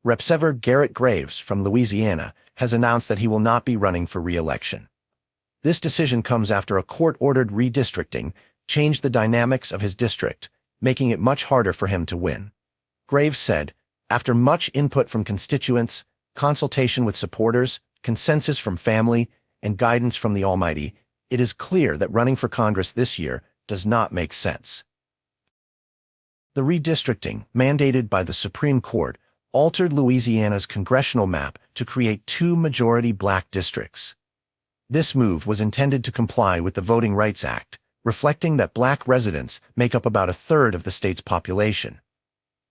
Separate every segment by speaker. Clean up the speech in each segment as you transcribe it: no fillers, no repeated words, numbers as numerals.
Speaker 1: Representative Garret from Louisiana has announced that he will not be running for re-election. This decision comes after a court-ordered redistricting changed the dynamics of his district, making it much harder for him to win. Graves said, "After much input from constituents, consultation with supporters, consensus from family, and guidance from the Almighty, it is clear that running for Congress this year does not make sense." The redistricting, mandated by the Supreme Court, altered Louisiana's congressional map to create two majority black districts. This move was intended to comply with the Voting Rights Act, reflecting that black residents make up about a third of the state's population.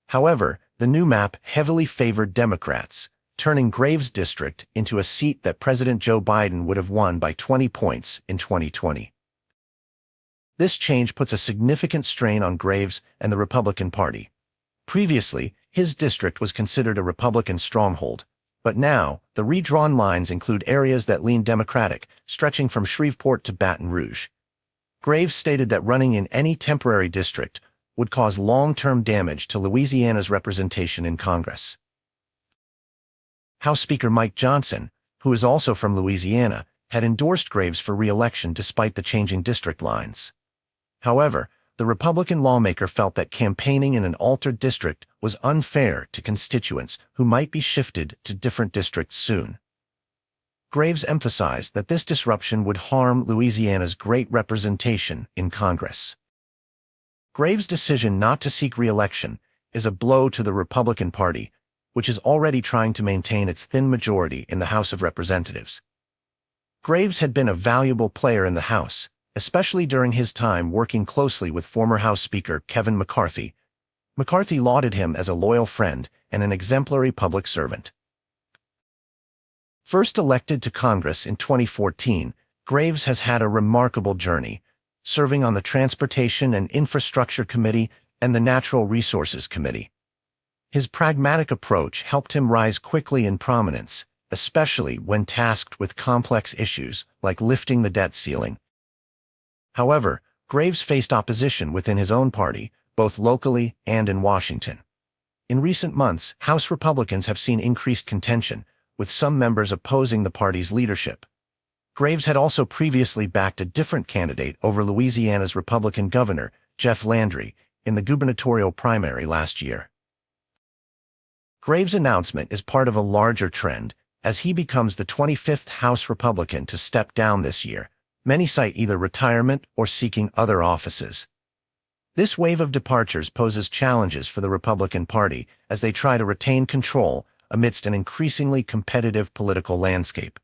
Speaker 1: However, the new map heavily favored Democrats, turning Graves' district into a seat that President Joe Biden would have won by 20 points in 2020. This change puts a significant strain on Graves and the Republican Party. Previously, his district was considered a Republican stronghold, but now the redrawn lines include areas that lean Democratic, stretching from Shreveport to Baton Rouge. Graves stated that running in any temporary district would cause long-term damage to Louisiana's representation in Congress. House Speaker Mike Johnson, who is also from Louisiana, had endorsed Graves for re-election despite the changing district lines. However, the Republican lawmaker felt that campaigning in an altered district was unfair to constituents who might be shifted to different districts soon. Graves emphasized that this disruption would harm Louisiana's great representation in Congress. Graves' decision not to seek re-election is a blow to the Republican Party, which is already trying to maintain its thin majority in the House of Representatives. Graves had been a valuable player in the House, especially during his time working closely with former House Speaker Kevin McCarthy. McCarthy lauded him as a loyal friend and an exemplary public servant. First elected to Congress in 2014, Graves has had a remarkable journey, serving on the Transportation and Infrastructure Committee and the Natural Resources Committee. His pragmatic approach helped him rise quickly in prominence, especially when tasked with complex issues like lifting the debt ceiling. However, Graves faced opposition within his own party, both locally and in Washington. In recent months, House Republicans have seen increased contention, with some members opposing the party's leadership. Graves had also previously backed a different candidate over Louisiana's Republican governor, Jeff Landry, in the gubernatorial primary last year. Graves' announcement is part of a larger trend, as he becomes the 25th House Republican to step down this year. Many cite either retirement or seeking other offices. This wave of departures poses challenges for the Republican Party as they try to retain control amidst an increasingly competitive political landscape.